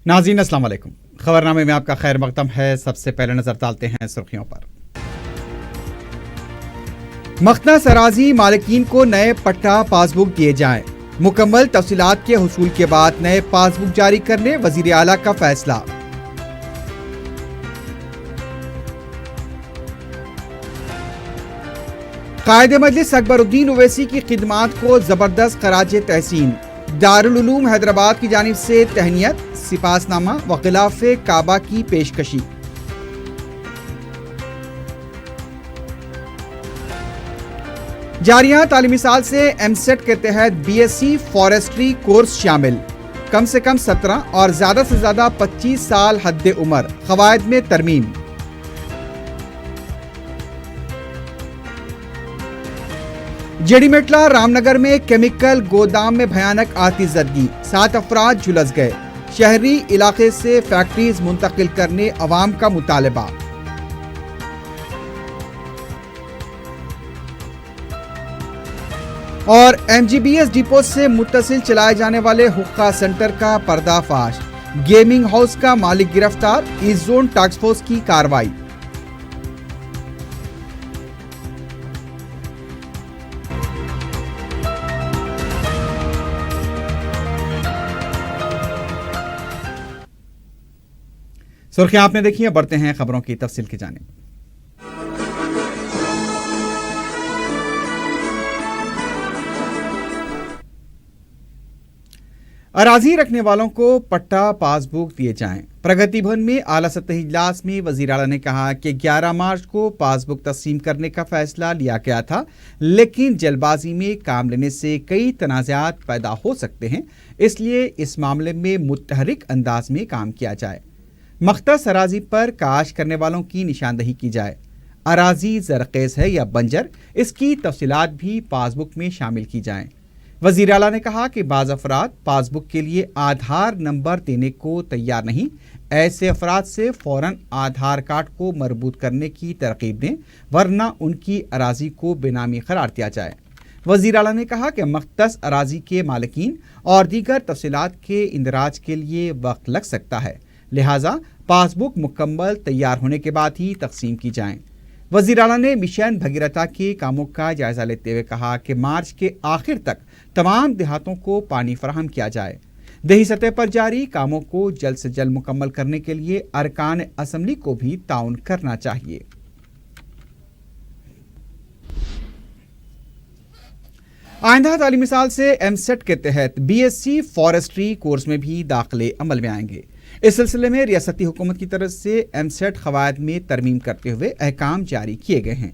नाज़रीन अस्सलाम वालेकुम। खबरनामे में आपका खैर मकदम है। सबसे पहले नजर डालते हैं सुर्खियों पर। मखनस अराजी मालिकीन को नए पट्टा पासबुक दिए जाएं। मुकम्मल तफसीलात के हुसूल के बाद नए पासबुक जारी करने वजीर आला का फैसला। कायदे मजलिस अकबरुद्दीन ओवैसी की खिदमात को जबरदस्त खराज तहसीन। दारुल उलूम हैदराबाद की जानिब से तहनीयत, सिपासनामा व खिलाफे काबा की पेशकशी। जारिया तालीमी साल से एमसेट के तहत बीएससी फॉरेस्ट्री कोर्स शामिल। कम से कम 17 और ज्यादा से ज्यादा 25 साल हद उम्र। खवायद में तरमीम। जेडीमेटला रामनगर में केमिकल गोदाम में भयानक आतिशज़दगी, 7 अफराद झुलस गए। शहरी इलाके से फैक्ट्रीज मुंतकिल करने अवाम का मुतालबा। और एमजीबीएस डिपो से मुत्तसिल चलाए जाने वाले हुक्का सेंटर का पर्दाफाश। गेमिंग हाउस का मालिक गिरफ्तार। ईस्ट जोन टास्क फोर्स की कार्रवाई। सुर्खियां आपने देखी है, बढ़ते हैं खबरों की तफसील की जानिब। अराजी रखने वालों को पट्टा पासबुक दिए जाएं। प्रगति भवन में आला सतही इजलास में वज़ीर आला ने कहा कि 11 मार्च को पासबुक तस्लीम करने का फैसला लिया गया था, लेकिन जल्दबाजी में काम लेने से कई तनाज़ात पैदा हो सकते हैं, इसलिए इस मामले में मुतहरिक अंदाज में काम किया जाए। मख्तस अराजी पर काश करने वालों की निशानदही की जाए। अराजी ज़रखेज़ है या बंजर, इसकी तफसीलात भी पासबुक में शामिल की जाएं। वज़ीर आला ने कहा कि बाज़ अफराद पासबुक के लिए आधार नंबर देने को तैयार नहीं। ऐसे अफराद से फ़ौरन आधार कार्ड को मरबूत करने की तरकीब दें, वरना उनकी अराजी को बेनामी करार दिया जाए। वज़ीर आला ने कहा कि मख्तस अराजी के मालिकीन और दीगर तफसीलात के इंदराज के लिए वक्त लग सकता है, लिहाजा पासबुक मुकम्मल तैयार होने के बाद ही तकसीम की जाएं। वज़ीर आला ने मिशन भगीरथा के कामों का जायजा लेते हुए कहा कि मार्च के आखिर तक तमाम देहातों को पानी फराहम किया जाए। दही सतह पर जारी कामों को जल्द से जल्द मुकम्मल करने के लिए अरकान असम्बली को भी ताउन करना चाहिए। आइंदा तालीमी साल से एमसेट के तहत बीएससी फॉरेस्ट्री कोर्स में भी दाखिले अमल में आएंगे। इस सिलसिले में रियासती हुकूमत की तरफ से एमसेट खवायद में तरमीम करते हुए अहकाम जारी किए गए हैं।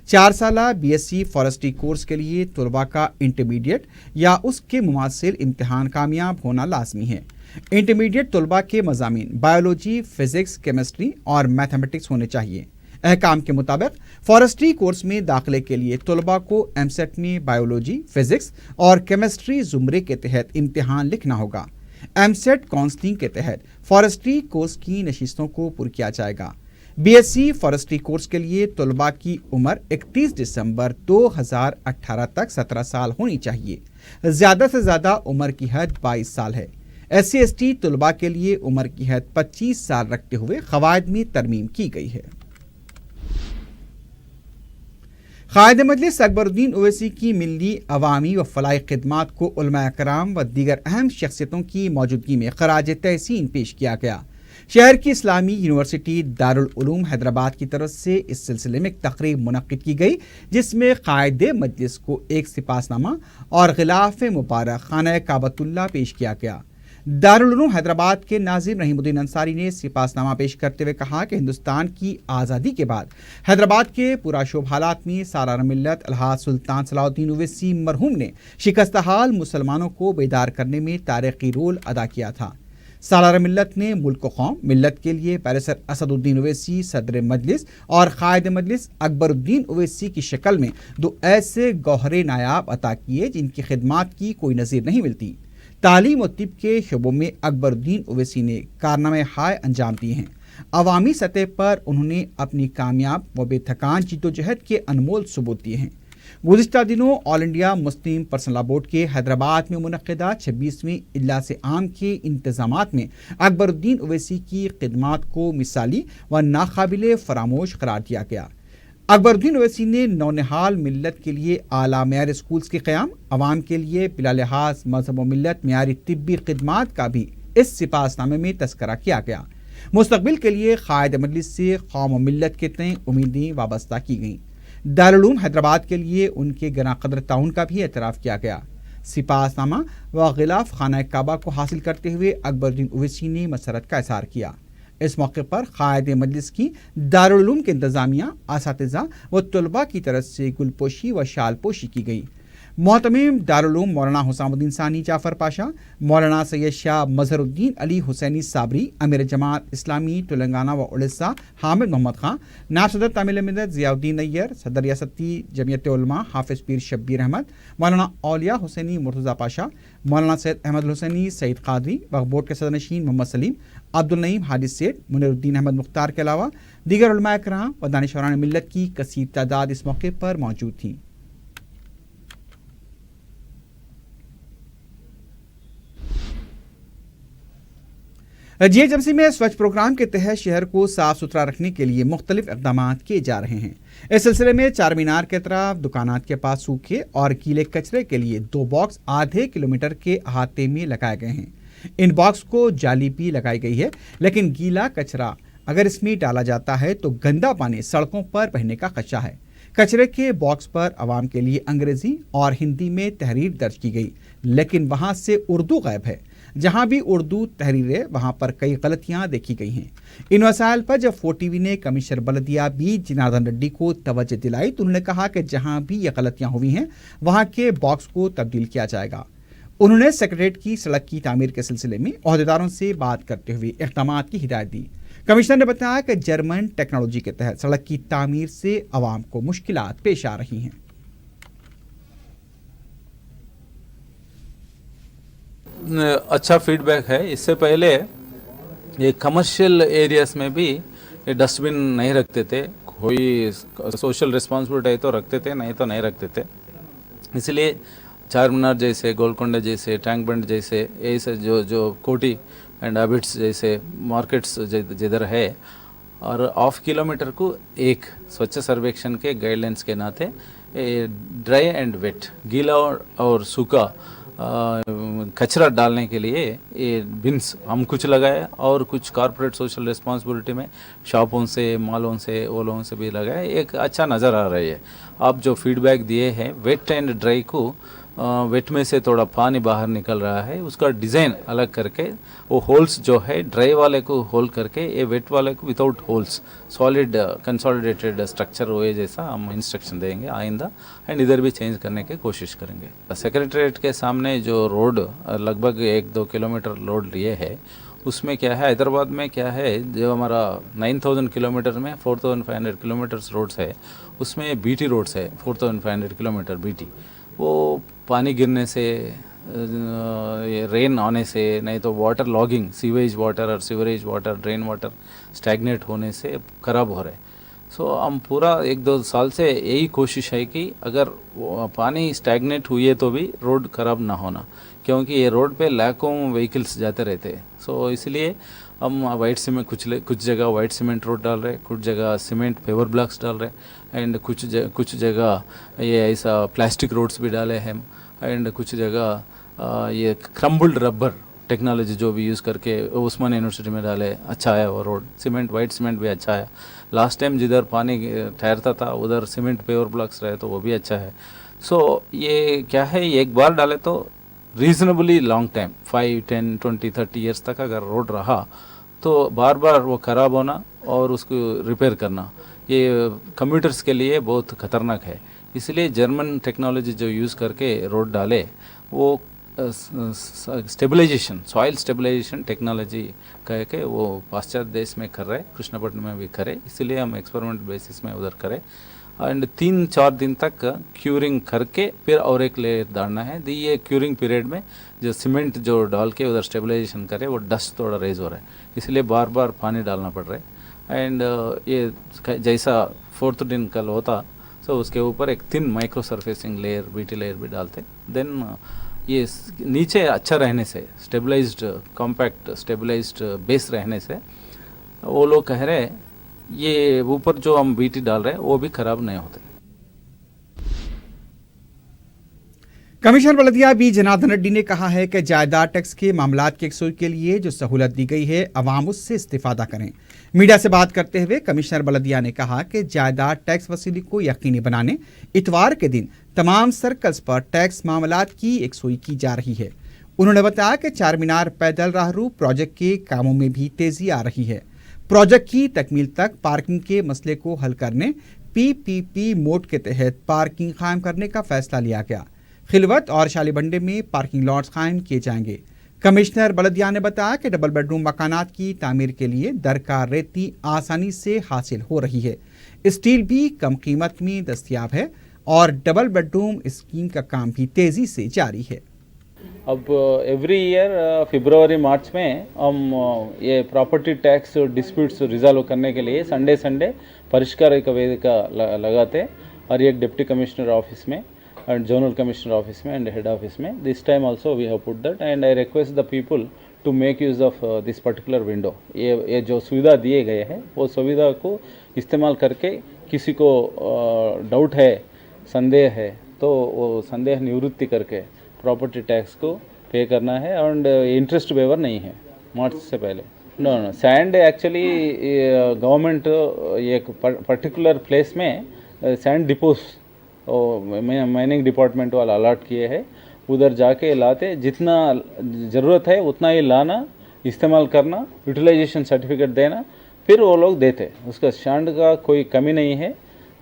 4 साला बीएससी फॉरेस्ट्री कोर्स के लिए तलबा का इंटरमीडिएट या उसके मुमासिल इम्तिहान कामयाब होना लाजमी है। इंटरमीडिएट तलबा के मज़ामीन बायोलॉजी, फिजिक्स, केमिस्ट्री और मैथमेटिक्स होने चाहिए। अहकाम के मुताबिक फॉरेस्ट्री कोर्स में दाखिले के लिए तलबा को एमसेट में बायोलॉजी, फिजिक्स और केमिस्ट्री ज़ुमरे के तहत इम्तिहान लिखना होगा। एमसेट काउंसलिंग के तहत फॉरेस्ट्री कोर्स की नशिस्तों को पुर किया जाएगा। बीएससी फॉरेस्ट्री कोर्स के लिए तलबा की उम्र 31 दिसंबर 2018 तक 17 साल होनी चाहिए। ज़्यादा से ज़्यादा उम्र की हद 22 साल है। SC/ST तलबा के लिए उम्र की हद 25 साल रखते हुए क़वायद में तरमीम की गई है। कायदे मजलिस अकबरुद्दीन ओवैसी की मिली अवामी व फलाही खिदमात को उलमा कराम व दीगर अहम शख्सियतों की मौजूदगी में खराज तहसीन पेश किया गया। शहर की इस्लामी यूनिवर्सिटी दारुल उलूम हैदराबाद की तरफ से इस सिलसिले में एक तकरीब मुनक्किद की गई, जिसमें कायदे मजलिस को एक सिपासनामा और गिलाफ मुबारक खाना काबतुल्लाह पेश किया गया। दारुल उलूम हैदराबाद के नाज़िम रहीमुद्दीन अंसारी ने सिपासनामा पेश करते हुए कहा कि हिंदुस्तान की आज़ादी के बाद हैदराबाद के पुराशोभ हालात में सालार मिल्लत अलहाज सुल्तान सलाहुद्दीन ओवैसी मरहूम ने शिकस्त हाल मुसलमानों को बेदार करने में तारीख़ी रोल अदा किया था। सालार मिल्लत ने मुल्क कौम मिल्लत के लिए बैरिस्टर असदुद्दीन ओवैसी सदर मजलिस और कायदे मजलिस अकबरुद्दीन ओवैसी की शक्ल में 2 ऐसे गौहरे नायाब अता किए जिनकी खिदमात की कोई नज़ीर नहीं मिलती। तालीम और तिब के शोबों में अकबरुद्दीन ओवैसी ने कारनामे हाय अंजाम दिए हैं। अवामी सतह पर उन्होंने अपनी कामयाब व बेथकान जिद्दोजहद के अनमोल सबूत दिए हैं। गुज़िश्ता दिनों all India Muslim personal law board के हैदराबाद में मुनक्किदा 26वीं इजलास आम के इंतजामात में अकबरुद्दीन ओवैसी की खिदमात को मिसाली व नाकाबिले फरामोश करार दिया गया। अकबरुद्दीन ओवैसी ने नौनिहाल मिल्लत के लिए आला मेयारी स्कूल्स के क़याम, अवाम के लिए बिला लिहाज मजहब व मिल्लत मेयारी तिब्बी खिदमात का भी इस सिपाहसनामे में तस्करा किया गया। मुस्तकबिल के लिए कायद मजलिस से कौम व मिल्लत के तय उम्मीदें वाबस्ता की गईं। दारुल उलूम हैदराबाद के लिए उनके गना कदर ताउन का भी एतराफ़ किया गया। सिपाहसनामा व गिलाफ खाना काबा को हासिल करते हुए अकबरुद्दीन ओवैसी ने मसरत का इज़हार किया। इस मौके पर कायद मजलिस की दारुल उलूम के इंतज़ामिया, असातिज़ा व तलबा की तरफ से गुलपोशी व शालपोशी की गई। मोहतमीम दारुल उलूम मौलाना हुसामुद्दीन सानी जाफ़र पाशा, मौलाना सैयद शाह मजहरुद्दीन अली हुसैनी साबरी, अमीर जमात इस्लामी तेलंगाना व उड़ीसा हामिद मोहम्मद खां, नायब सदर तामील मिल्लत ज़ियाउद्दीन नैयर, सदर रियासती जमियत उलमा हाफिज़ पीर शब्बीर अहमद, मौलाना औलिया हुसैनी मुर्तज़ा पाशा, मौलाना सैयद अहमद हुसैनी सईद कादरी, वक्फ बोर्ड के सदर नशीन मोहम्मद सलीम, अब्दुल नईम हादी सेठ, मुनीरुद्दीन अहमद मुख्तार के अलावा दीगर उलमाए किराम व दानिशवरान मिल्लत की कसीर तादाद इस मौके पर मौजूद थी। जीएचएमसी में स्वच्छ प्रोग्राम के तहत शहर को साफ सुथरा रखने के लिए मुख्तलिफ इक़दाम किए जा रहे हैं। इस सिलसिले में चार मीनार के तरफ दुकानात के पास सूखे और गीले कचरे के लिए 2 बॉक्स आधे किलोमीटर के अहाते में लगाए गए हैं। इन बॉक्स को जाली भी लगाई गई है, लेकिन गीला कचरा अगर इसमें डाला जाता है तो गंदा पानी सड़कों पर बहने का खदशा है। कचरे के बॉक्स पर आवाम के लिए अंग्रेजी और हिंदी में तहरीर दर्ज की गई, लेकिन वहां से उर्दू गायब है। जहां भी उर्दू तहरीर है वहां पर कई गलतियां देखी गई हैं। इन वसाइल पर जब 4TV ने कमिश्नर बलदिया बी जनार्दन रेड्डी को तवज्जो दिलाई तो उन्होंने कहा कि जहां भी ये गलतियां हुई हैं वहां के बॉक्स को तब्दील किया जाएगा। उन्होंने सेक्रेटरीट की सड़क की तामीर के सिलसिले में अहदेदारों से बात करते हुए इक़दाम की हिदायत दी। कमिश्नर ने बताया कि जर्मन टेक्नोलॉजी के तहत सड़क की तामीर से आवाम को मुश्किलात पेश आ रही हैं। अच्छा फीडबैक है। इससे पहले ये कमर्शियल एरियाज में भी ये डस्टबिन नहीं रखते थे, कोई सोशल रिस्पॉन्सिबिलिटी है तो रखते थे, नहीं तो नहीं रखते थे। इसलिए चार मीनार जैसे, गोलकोंडा जैसे, टैंक बंड जैसे, ऐसे जो कोटी एंड हैबिट्स जैसे मार्केट्स जिधर है और हाफ किलोमीटर को एक स्वच्छ सर्वेक्षण के गाइडलाइंस के नाते ड्राई एंड वेट, गीला और सूखा कचरा डालने के लिए ये बिन्स हम कुछ लगाए और कुछ कॉर्पोरेट सोशल रिस्पॉन्सिबिलिटी में शॉपों से, मॉलों से, वो लोगों से भी लगाए। एक अच्छा नज़र आ रही है। आप जो फीडबैक दिए हैं वेट एंड ड्राई को, वेट में से थोड़ा पानी बाहर निकल रहा है, उसका डिज़ाइन अलग करके वो होल्स जो है ड्राई वाले को होल करके ये वेट वाले को without holes solid consolidated structure हुए जैसा हम इंस्ट्रक्शन देंगे आइंदा, एंड इधर भी चेंज करने की कोशिश करेंगे। सेक्रेटरीट के सामने जो रोड लगभग 1-2 किलोमीटर रोड लिए है, उसमें क्या है, हैदराबाद में क्या है, जो हमारा 9000 किलोमीटर में 4500 किलोमीटर्स रोड्स है, उसमें बीटी रोड्स है 4500 किलोमीटर बीटी। वो पानी गिरने से, रेन आने से, नहीं तो वाटर लॉगिंग, सीवेज वाटर और sewerage water, drain water stagnate होने से ख़राब हो रहे। सो हम पूरा 1-2 साल से यही कोशिश है कि अगर पानी स्टैग्नेट हुई है तो भी रोड ख़राब ना होना, क्योंकि ये रोड पे लाखों व्हीकल्स जाते रहते हैं। सो इसलिए हम वाइट सीमेंट, कुछ जगह वाइट सीमेंट रोड डाल रहे, कुछ जगह सीमेंट पेवर ब्लॉक्स डाल रहे, एंड कुछ जगह ये ऐसा प्लास्टिक रोड्स भी डाले हैं, एंड कुछ जगह ये क्रम्बल्ड रबर टेक्नोलॉजी जो भी यूज़ करके उस्मान यूनिवर्सिटी में डाले। अच्छा है वो रोड, सीमेंट वाइट सीमेंट भी अच्छा है। लास्ट टाइम जिधर पानी ठहरता था उधर सीमेंट पेवर ब्लॉक्स रहे तो वो भी अच्छा है। सो ये क्या है, एक बार डाले तो रीजनेबली लॉन्ग टाइम 5, 10, 20, 30 ईयर्स तक अगर रोड रहा तो बार बार वो ख़राब होना और उसको रिपेयर करना ये कम्यूटर्स के लिए बहुत ख़तरनाक है। इसलिए जर्मन टेक्नोलॉजी जो यूज़ करके रोड डाले वो स्टेबलाइजेशन, सॉइल स्टेबलाइजेशन टेक्नोलॉजी कह के वो पाश्चात्य देश में कर रहे, कृष्णापट्टनम में भी करे, इसलिए हम एक्सपेरिमेंट बेसिस में उधर करें। एंड 3-4 दिन तक क्यूरिंग करके फिर और एक लेयर डालना है। ये क्यूरिंग पीरियड में जो सीमेंट जो डाल के उधर स्टेबलाइजेशन करे वो डस्ट थोड़ा रेज हो रहा है, इसलिए बार बार पानी डालना पड़ रहा है। एंड ये जैसा 4th दिन कल होता, सो उसके ऊपर एक thin micro surfacing layer BT layer भी डालते, देन ये नीचे अच्छा रहने से, स्टेबलाइज्ड कॉम्पैक्ट स्टेबलाइज्ड बेस रहने से वो लोग कह रहे हैं ये ऊपर जो हम बीटी डाल रहे हैं वो भी खराब नहीं होते। कमिश्नर बल्दिया बी जनार्दन रेड्डी ने कहा है कि जायदाद टैक्स के मामलात के यकसूई के लिए जो सहूलत दी गई है अवाम उससे इस्तिफादा करें। मीडिया से बात करते हुए कमिश्नर बल्दिया ने कहा कि जायदाद टैक्स वसूली को यकीनी बनाने इतवार के दिन तमाम सर्कल्स पर टैक्स मामलात की यकसूई की जा रही है। उन्होंने बताया कि चार मीनार पैदल राहरू प्रोजेक्ट के कामों में भी तेजी आ रही है। प्रोजेक्ट की तकमील तक पार्किंग के मसले को हल करने PPP मोड के तहत पार्किंग कायम करने का फैसला लिया गया। खिलवत और शालीबंडे में पार्किंग लॉट्स कायम किए जाएंगे। कमिश्नर बल्दिया ने बताया कि डबल बेडरूम मकानात की तामीर के लिए दरकार रेती आसानी से हासिल हो रही है। स्टील भी कम कीमत में दस्तयाब है और डबल बेडरूम स्कीम का काम भी तेजी से जारी है। अब एवरी ईयर फरवरी मार्च में हम ये प्रॉपर्टी टैक्स डिस्प्यूट्स रिजॉल्व करने के लिए संडे परिष्कार एक वेदिका लगाते और एक डिप्टी कमिश्नर ऑफिस में and zonal commissioner office में and head office में. This time also we have put that and I request the people to make use of this particular window. ये जो सुविधा दिए गए हैं वो सुविधा को इस्तेमाल करके किसी को डाउट है, संदेह है तो वो संदेह निवृत्ति करके प्रॉपर्टी टैक्स को पे करना है और इंटरेस्ट वेवर नहीं है मार्च से पहले. नो सैंड एक्चुअली गवर्नमेंट एक पर्टिकुलर प्लेस में सैंड डिपोज माइनिंग डिपार्टमेंट वाला अलॉट किए हैं, उधर जाके लाते, जितना ज़रूरत है उतना ही लाना, इस्तेमाल करना, यूटिलाइजेशन सर्टिफिकेट देना, फिर वो लोग देते. उसका सैंड का कोई कमी नहीं है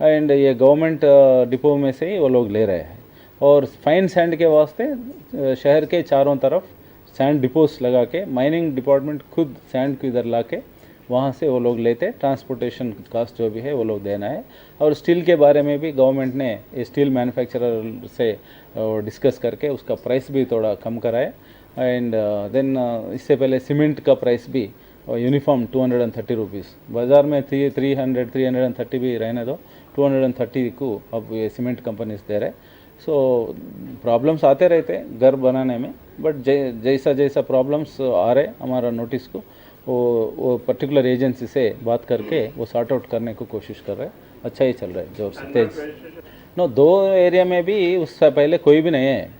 एंड ये गवर्नमेंट डिपो में से ही वो लोग ले रहे हैं. और फाइन सैंड के वास्ते शहर के चारों तरफ सैंड डिपोस लगा के माइनिंग डिपार्टमेंट खुद सैंड को इधर ला के वहाँ से वो लोग लेते. ट्रांसपोर्टेशन कास्ट जो भी है वो लोग देना है. और स्टील के बारे में भी गवर्नमेंट ने स्टील मैन्युफैक्चरर से डिस्कस करके उसका प्राइस भी थोड़ा कम कराए एंड देन इससे पहले सीमेंट का प्राइस भी यूनिफॉर्म 230 रुपीज़, बाज़ार में 330 भी रहने दो, 230 को अब ये सीमेंट कंपनीज दे रहे. सो प्रॉब्लम्स आते रहते घर बनाने में, बट जैसा प्रॉब्लम्स आ रहे हमारा नोटिस को वो पर्टिकुलर एजेंसी से बात करके वो सॉर्ट आउट करने को कोशिश कर रहे हैं. अच्छा ही चल रहा है जोर से तेज. नो 2 एरिया में भी उससे पहले कोई भी नहीं है.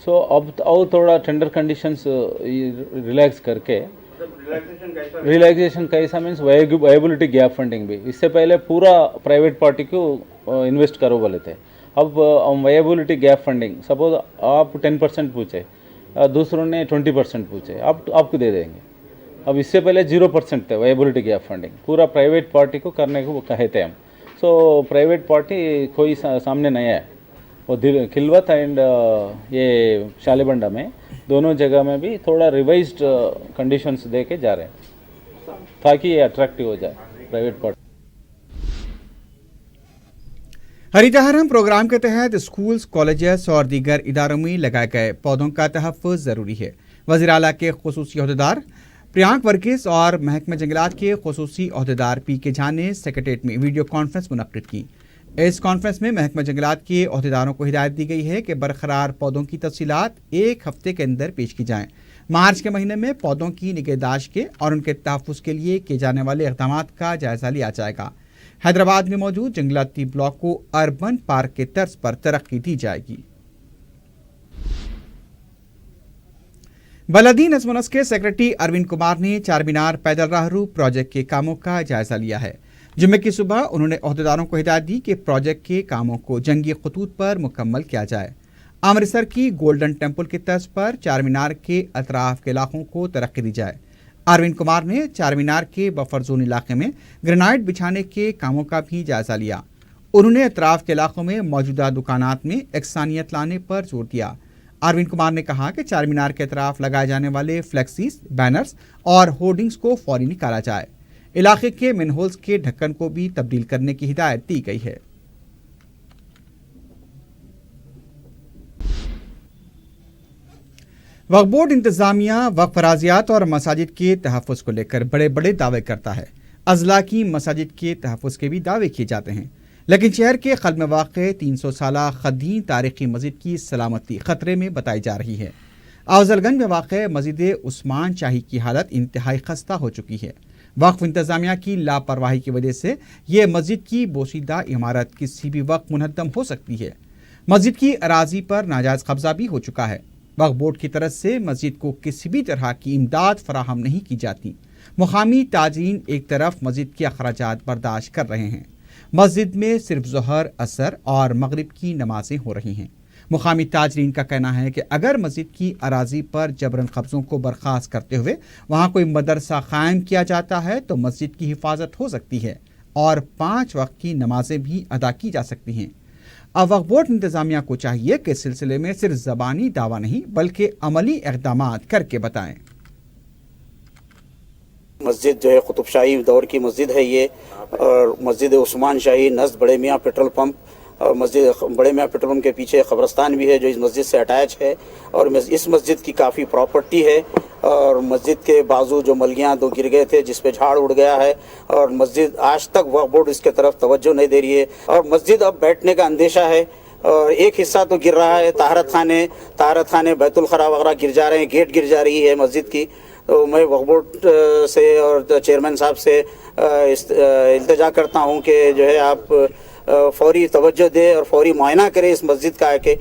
सो अब और थोड़ा टेंडर कंडीशंस रिलैक्स करके, रिलैक्सेशन कैसा मीन्स वायबिलिटी गैप फंडिंग भी, इससे पहले पूरा प्राइवेट पार्टी को इन्वेस्ट करो बोले थे. अब हम वायबिलिटी गैप फंडिंग, सपोज आप 10% पूछे, दूसरों ने 20% पूछे, आपको दे देंगे. अब इससे पहले 0% थे वायबिलिटी गैप फंडिंग, पूरा प्राइवेट पार्टी को करने को कहे थे हम. सो प्राइवेट पार्टी कोई सामने नहीं है. वो खिलवत एंड ये शालीबंडा में दोनों जगह में भी थोड़ा रिवाइज्ड कंडीशंस दे के जा रहे हैं ताकि ये अट्रैक्टिव हो जाए प्राइवेट पार्टी. हरितहारम प्रोग्राम के तहत स्कूल्स, कॉलेजेस और दीगर इदारों में लगाए गए पौधों का तहफ़्फ़ुज़ ज़रूरी है. वज़ीर आला के खुसूसी अहदेदार प्रियांक वर्गीस और महकमा जंगलात के खुसूसी अहदेदार PK झा ने सेक्रेटेरिएट में वीडियो कॉन्फ्रेंस मुनक्किद की. इस कॉन्फ्रेंस में महकमा जंगलात के अहदेदारों को हिदायत दी गई है कि बरकरार पौधों की तफसीलात 1 हफ्ते के अंदर पेश की जाएं. मार्च के महीने में पौधों की निगहदाश्त के और उनके तहफ़्फ़ुज़ के लिए किए जाने वाले इक़दामात का जायज़ा लिया जाएगा. हैदराबाद में मौजूद जंगलाती ब्लॉक को अर्बन पार्क के तर्ज पर तरक्की दी जाएगी. बलदी नज़्म नस्क़ के सेक्रेटरी अरविंद कुमार ने चार मीनार पैदल राहरू प्रोजेक्ट के कामों का जायजा लिया है. जुम्मे की सुबह उन्होंने अहदेदारों को हिदायत दी कि प्रोजेक्ट के कामों को जंगी खतूत पर मुकम्मल किया जाए. अमृतसर की गोल्डन टेम्पल के तर्ज पर चार मीनार के अतराफ के इलाकों को तरक्की दी जाए. अरविंद कुमार ने चार मीनार के बफर जोन इलाके में ग्रेनाइट बिछाने के कामों का भी जायजा लिया. उन्होंने अतराफ के इलाकों में मौजूदा दुकानात में यकसानियत लाने पर जोर दिया. अरविंद कुमार ने कहा कि चार मीनार के अतराफ लगाए जाने वाले फ्लेक्सीज, बैनर्स और होर्डिंग्स को फौरी निकाला जाए. इलाके के मिनहोल्स के ढक्कन को भी तब्दील करने की हिदायत दी गई है. वक्फ बोर्ड इंतजामिया वक्फ अराज़ियात और मसाजिद के तहफ़्फ़ुज़ को लेकर बड़े बड़े दावे करता है. अज़ला की मसाजिद के तहफ़्फ़ुज़ के भी दावे किए जाते हैं. لیکن شہر کے قلب میں واقع 300 سالہ قدیم تاریخی مسجد کی سلامتی خطرے میں بتائی جا رہی ہے۔ افضل گنج میں واقع مسجد عثمان شاہی کی حالت انتہائی خستہ ہو چکی ہے۔ وقف انتظامیہ کی لاپرواہی کی وجہ سے یہ مسجد کی بوسیدہ عمارت کسی بھی وقت منہدم ہو سکتی ہے۔ مسجد کی اراضی پر ناجائز قبضہ بھی ہو چکا ہے۔ وقف بورڈ کی طرف سے مسجد کو کسی بھی طرح کی امداد فراہم نہیں کی جاتی۔ مقامی تاجرین ایک طرف مسجد کے اخراجات برداشت کر رہے ہیں۔ مسجد میں صرف ظہر، عصر اور مغرب کی نمازیں ہو رہی ہیں۔ مقامی تاجرین کا کہنا ہے کہ اگر مسجد کی اراضی پر جبراً قبضوں کو برخاست کرتے ہوئے وہاں کوئی مدرسہ قائم کیا جاتا ہے تو مسجد کی حفاظت ہو سکتی ہے اور 5 وقت کی نمازیں بھی ادا کی جا سکتی ہیں۔ اب وقف بورڈ انتظامیہ کو چاہیے کہ اس سلسلے میں صرف زبانی دعویٰ نہیں بلکہ عملی اقدامات کر کے بتائیں۔ مسجد جو ہے قطب شاہی دور کی مسجد ہے یہ، اور مسجد عثمان شاہی نزد بڑے میاں پیٹرول پمپ، اور مسجد بڑے میاں پیٹرول پمپ کے پیچھے قبرستان بھی ہے جو اس مسجد سے اٹیچ ہے، اور اس مسجد کی کافی پراپرٹی ہے، اور مسجد کے بازو جو ملگیاں 2 گر گئے تھے جس پہ جھاڑ اڑ گیا ہے، اور مسجد آج تک وقف بورڈ اس کے طرف توجہ نہیں دے رہی ہے، اور مسجد اب بیٹھنے کا اندیشہ ہے، اور ایک حصہ تو گر رہا ہے، طہارت خانے بیت الخلا وغیرہ گر جا رہے ہیں، گیٹ گر جا رہی ہے مسجد کی۔ تو میں وقف بورڈ سے اور چیئرمین صاحب سے التجا کرتا ہوں کہ جو ہے آپ فوری توجہ دیں اور فوری معائنہ کریں اس مسجد کا کہ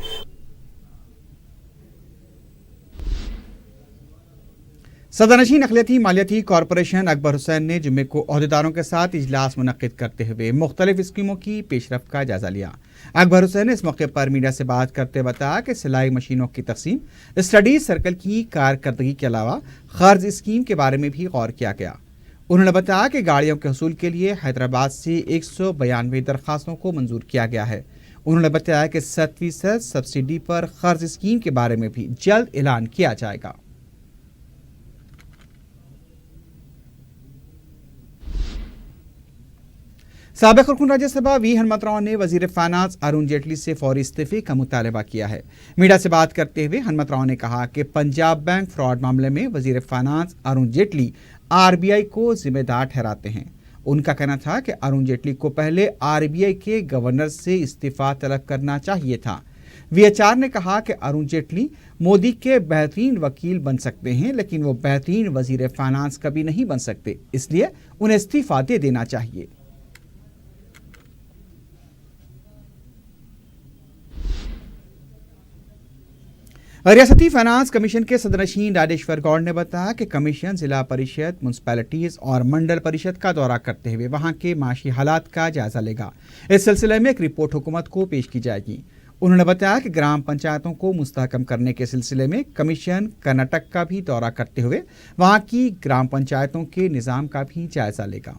صدرنشین اقلیتی مالیاتی کارپوریشن اکبر حسین نے جمعے کو عہدیداروں کے ساتھ اجلاس منعقد کرتے ہوئے مختلف اسکیموں کی پیش رفت کا جائزہ لیا۔ اکبر حسین نے اس موقع پر میڈیا سے بات کرتے بتایا کہ سلائی مشینوں کی تقسیم، اسٹڈی سرکل کی کارکردگی کے علاوہ قرض اسکیم کے بارے میں بھی غور کیا گیا۔ انہوں نے بتایا کہ گاڑیوں کے حصول کے لیے حیدرآباد سے 192 درخواستوں کو منظور کیا گیا ہے۔ انہوں نے بتایا کہ 7% سبسڈی پر قرض اسکیم کے بارے میں بھی جلد اعلان کیا جائے گا۔ سابق رکن راجیہ سبھا وی ہنمت راؤ نے وزیر فائنانس ارون جیٹلی سے فوری استعفے کا مطالبہ کیا ہے۔ میڈیا سے بات کرتے ہوئے ہنمت راؤ نے کہا کہ پنجاب بینک فراڈ معاملے میں وزیر فائنانس ارون جیٹلی RBI کو ذمہ دار ٹھہراتے ہیں۔ ان کا کہنا تھا کہ ارون جیٹلی کو پہلے RBI کے گورنر سے استعفیٰ طلب کرنا چاہیے تھا۔ VHR نے کہا کہ ارون جیٹلی مودی کے بہترین وکیل بن سکتے ہیں لیکن وہ بہترین وزیر فائنانس کبھی نہیں بن سکتے، اس لیے انہیں استعفیٰ دے دینا چاہیے۔ ریاستی فائنانس کمیشن کے صدرنشین راجیشور گوڑ نے بتایا کہ کمیشن ضلع پریشد، میونسپلٹیز اور منڈل پریشد کا دورہ کرتے ہوئے وہاں کے معاشی حالات کا جائزہ لے گا۔ اس سلسلے میں ایک رپورٹ حکومت کو پیش کی جائے گی۔ انہوں نے بتایا کہ گرام پنچایتوں کو مستحکم کرنے کے سلسلے میں کمیشن کرناٹک کا بھی دورہ کرتے ہوئے وہاں کی گرام پنچایتوں کے نظام کا بھی جائزہ لے گا۔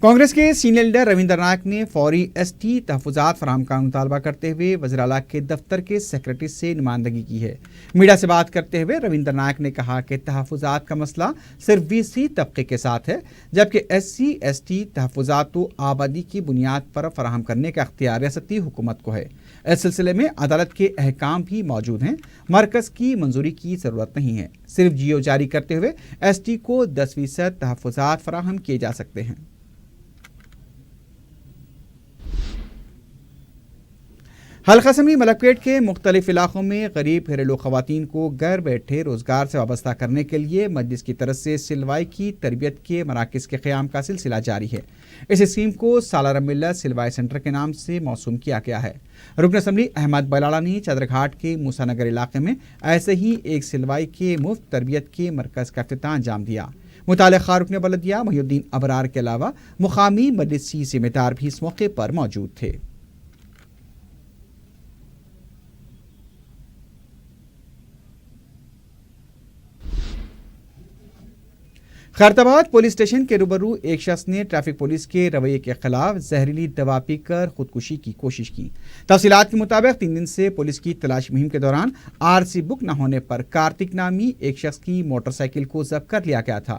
کانگریس کے سینئر لیڈر رویندر نائک نے فوری ST تحفظات فراہم کا مطالبہ کرتے ہوئے وزیر اعلیٰ کے دفتر کے سیکرٹری سے نمائندگی کی ہے۔ میڈیا سے بات کرتے ہوئے رویندر نائک نے کہا کہ تحفظات کا مسئلہ صرف BC طبقے کے ساتھ ہے، جبکہ SC ST تحفظات تو آبادی کی بنیاد پر فراہم کرنے کا اختیار ریاستی حکومت کو ہے۔ اس سلسلے میں عدالت کے احکام بھی موجود ہیں، مرکز کی منظوری کی ضرورت نہیں ہے۔ صرف GO جاری کرتے ہوئے ST کو 10% تحفظات فراہم کیے جا سکتے ہیں۔ حلقہ اسمبلی ملکپیٹ کے مختلف علاقوں میں غریب گھریلو خواتین کو گھر بیٹھے روزگار سے وابستہ کرنے کے لیے مجلس کی طرف سے سلوائی کی تربیت کے مراکز کے قیام کا سلسلہ جاری ہے۔ اس اسکیم کو سالارہ ملت سلوائی سینٹر کے نام سے موسوم کیا گیا ہے۔ رکن اسمبلی احمد بلاڑا نے چادر گھاٹ کے موسیٰ نگر علاقے میں ایسے ہی ایک سلوائی کے مفت تربیت کے مرکز کا افتتاح انجام دیا۔ متعلقہ رکن بلدیہ محی الدین ابرار کے علاوہ مقامی مجلسی ذمہ دار بھی اس موقع پر موجود تھے۔ خیرتآباد پولیس اسٹیشن کے روبرو ایک شخص نے ٹریفک پولیس کے رویے کے خلاف زہریلی دوا پی کر خودکشی کی کوشش کی۔ تفصیلات کے مطابق 3 دن سے پولیس کی تلاش مہم کے دوران RC بک نہ ہونے پر کارتک نامی ایک شخص کی موٹر سائیکل کو ضبط کر لیا گیا تھا۔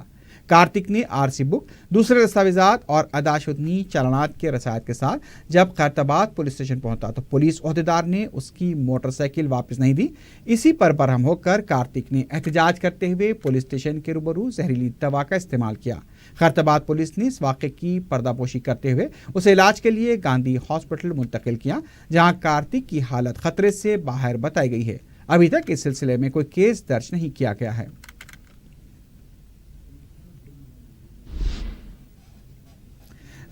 कार्तिक ने आरसी बुक, दूसरे दस्तावेजात और अदाशुदनी चालानात के रसायत के साथ जब खैरताबाद पुलिस स्टेशन पहुंचा तो पुलिस ओहदेदार ने उसकी मोटरसाइकिल वापस नहीं दी। इसी पर बरहम होकर कार्तिक ने एहतजाज करते हुए पुलिस स्टेशन के रूबरू जहरीली दवा का इस्तेमाल किया। खैरताबाद पुलिस ने इस वाक़े की पर्दापोशी करते हुए उसे इलाज के लिए गांधी हॉस्पिटल मुंतकिल किया, जहां कार्तिक की हालत खतरे से बाहर बताई गई है। अभी तक इस सिलसिले में कोई केस दर्ज नहीं किया गया है।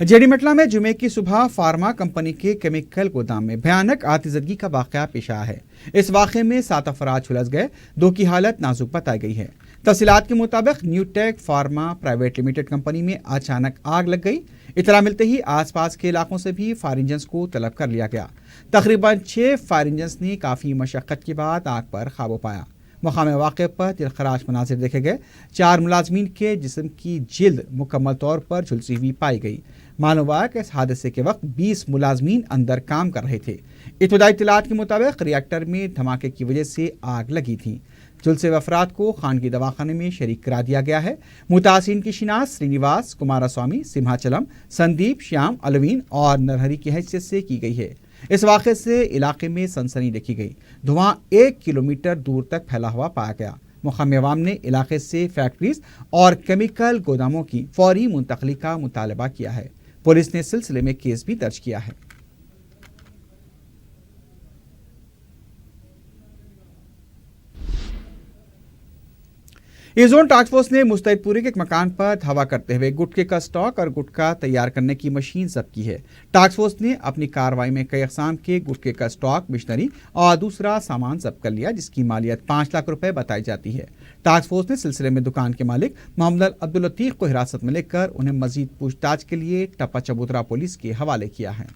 जेडीमटला में जुमे की सुबह फार्मा कंपनी के केमिकल गोदाम में भयानक आतिशबाजी का वाकया पेश आया है। इस वाक़े में 7 अफराद झुलस गए, 2 की हालत नाजुक बताई गई है। तफसीलात के मुताबिक Newtech pharma private limited company में अचानक आग लग गई। इतला मिलते ही आसपास के इलाकों से भी फायर इंजन्स को तलब कर लिया गया। तकरीबन 6 फायर इंजन्स ने काफ़ी मशक्क़त के बाद आग पर काबू पाया। मकाम वाक़े पर दिलखराश मनाजिर देखे गए। 4 मुलाजमीन के जिस्म की जिल्द मुकम्मल तौर पर झुलसी हुई पाई गई। मालूम हुआ कि इस हादसे के वक्त 20 मुलाजमीन अंदर काम कर रहे थे। इब्तदाई इत्तलात के मुताबिक रिएक्टर में धमाके की वजह से आग लगी थी। झुलसे हुए अफराद को खानगी दवाखाने में शरीक करा दिया गया है। मुतासिन की शिनाख्त श्रीनिवास, कुमारास्वामी, सिम्हाचलम, संदीप, श्याम, अलवीन और नरहरी की हैसियत से की गई है। इस वाक़े से इलाके में सनसनी देखी गई। धुआं 1 किलोमीटर दूर तक फैला हुआ पाया गया। मुक़ामी अवाम ने इलाके से फैक्ट्रीज और केमिकल गोदामों की फौरी मुंतकली का मुतालबा किया है। पुलिस ने इस सिलसिले में केस भी दर्ज किया है। जोन टास्क फोर्स ने मुस्तैदपुरी के एक मकान पर धावा करते हुए गुटखे का स्टॉक और गुटखा तैयार करने की मशीन जब्त की है। टास्क फोर्स ने अपनी कार्रवाई में कई अक़साम के गुटखे का स्टॉक, मिशनरी और दूसरा सामान जब्त कर लिया, जिसकी मालियत 5 लाख रुपए बताई जाती है। टास्क फोर्स ने सिलसिले में दुकान के मालिक मोहम्मद अब्दुल लतीफ़ को हिरासत में लेकर उन्हें मजीद पूछताछ के लिए टप्पा चबूतरा पुलिस के हवाले किया है।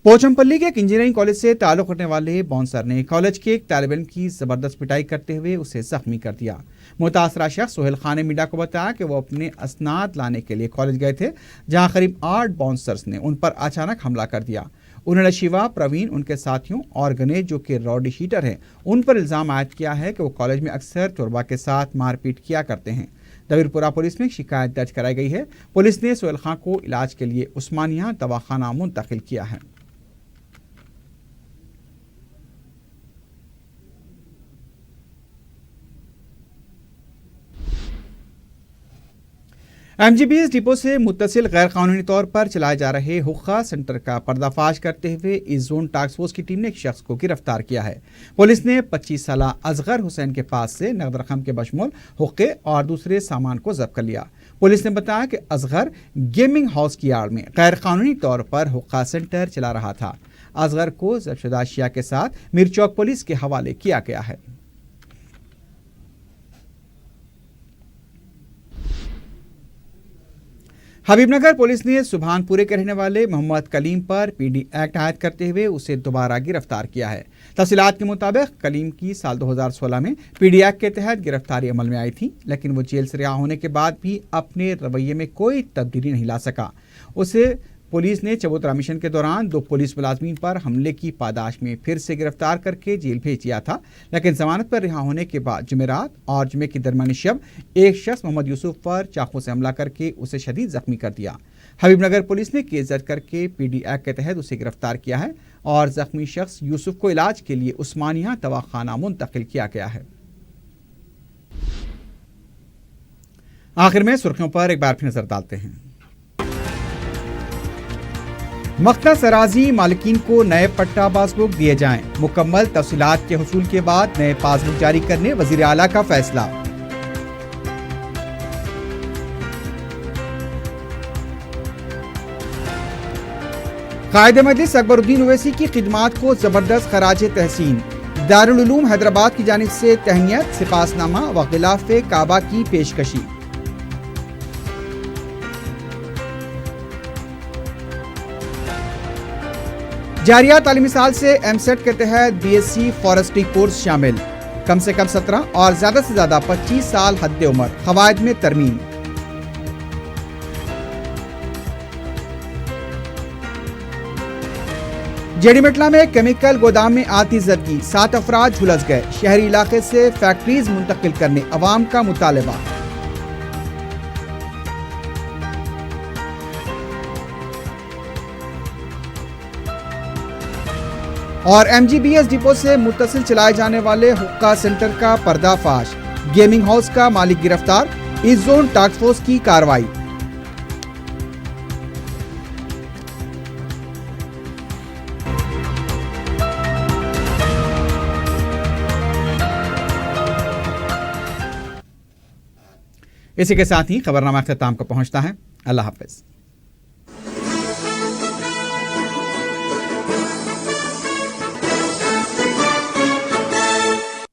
पोचमपल्ली के एक इंजीनियरिंग कॉलेज से ताल्लुक़ रखने वाले बाउंसर ने कॉलेज के एक तालिब इल्म की ज़बरदस्त पिटाई करते हुए उसे ज़ख्मी कर दिया। मुतासरा शख्स सोहेल खान ने मीडिया को बताया कि वो अपने असनाद लाने के लिए कॉलेज गए थे, जहां करीब 8 बाउंसर्स ने उन पर अचानक हमला कर दिया। उन्होंने शिवा, प्रवीण, उनके साथियों और गणेश, जो कि रॉडी शीटर हैं, उन पर इल्ज़ाम आयद किया है कि वो कॉलेज में अक्सर तलबा के साथ मारपीट किया करते हैं। दबीरपुरा पुलिस में शिकायत दर्ज कराई गई है। पुलिस ने सोहेल खान को इलाज के लिए उस्मानिया दवाखाना मुंतकिल किया है। MGBS डिपो से मुत्तसिल गैर कानूनी तौर पर चलाए जा रहे हुक्का सेंटर का पर्दाफाश करते हुए इस जोन टास्क फोर्स की टीम ने एक शख्स को गिरफ्तार किया है। पुलिस ने 25 साल असगर हुसैन के पास से नगद रकम के बशमूल हुक्के और दूसरे सामान को जब्त कर लिया। पुलिस ने बताया कि असगर गेमिंग हाउस की आड़ में गैर कानूनी तौर पर हुक्का सेंटर चला रहा था। असगर को जब्तशुदा अशिया के साथ मीरचौक पुलिस के हवाले किया गया है। हबीबनगर पुलिस ने सुभानपुरे के रहने वाले मोहम्मद कलीम पर PD एक्ट आयद करते हुए उसे दोबारा गिरफ्तार किया है। तफसीलात के मुताबिक कलीम की साल 2016 में PD एक्ट के तहत गिरफ्तारी अमल में आई थी, लेकिन वो जेल से रिहा होने के बाद भी अपने रवैये में कोई तब्दीली नहीं ला सका। उसे पुलिस ने चबूतरा मिशन के दौरान 2 पुलिस मुलाजमीन पर हमले की पादाश में फिर से गिरफ्तार करके जेल भेज दिया था, लेकिन जमानत पर रिहा होने के बाद जुमेरात और जुमे की दरमियानी शब एक शख्स मोहम्मद यूसुफ पर चाकू से हमला करके उसे शदीद जख्मी कर दिया। हबीबनगर पुलिस ने केस दर्ज करके PD एक्ट के तहत उसे गिरफ्तार किया है और जख्मी शख्स यूसुफ को इलाज के लिए उस्मानिया दवाखाना मुंतकिल किया गया है। आखिर में सुर्खियों पर एक बार फिर नजर डालते हैं। मख्ता सराजी मालिकीन को नए पट्टा पासबुक दिए जाएं। मुकम्मल तफसीलात के हुसूल के बाद नए पासबुक जारी करने वजीर आला का फैसला। कायदे मजलिस अकबरुद्दीन ओवैसी की खिदमात को जबरदस्त खराज तहसीन। दारुल उलूम हैदराबाद की जानिब से तहनीत, सिपासनामा व गिलाफे काबा की पेशकशी। जारिया तालीमी साल से MSET के तहत BSc फॉरेस्ट्री कोर्स शामिल। कम से कम 17 और ज़्यादा से ज़्यादा 25 साल हद उम्र। क़वायद में तरमीम। जेडीमेटला में केमिकल गोदाम में आतिशबाजी 7 अफराद झुलस गए। शहरी इलाके से फैक्ट्रीज मुंतकिल करने अवाम का मुतालबा। और एमजीबीएस डिपो से मुत्तसिल चलाए जाने वाले हुक्का सेंटर का पर्दाफाश। गेमिंग हाउस का मालिक गिरफ्तार। ईस्ट जोन टास्क फोर्स की कार्रवाई। इसी के साथ ही खबरनामा अख्ताम को पहुंचता है। अल्लाह हाफिज।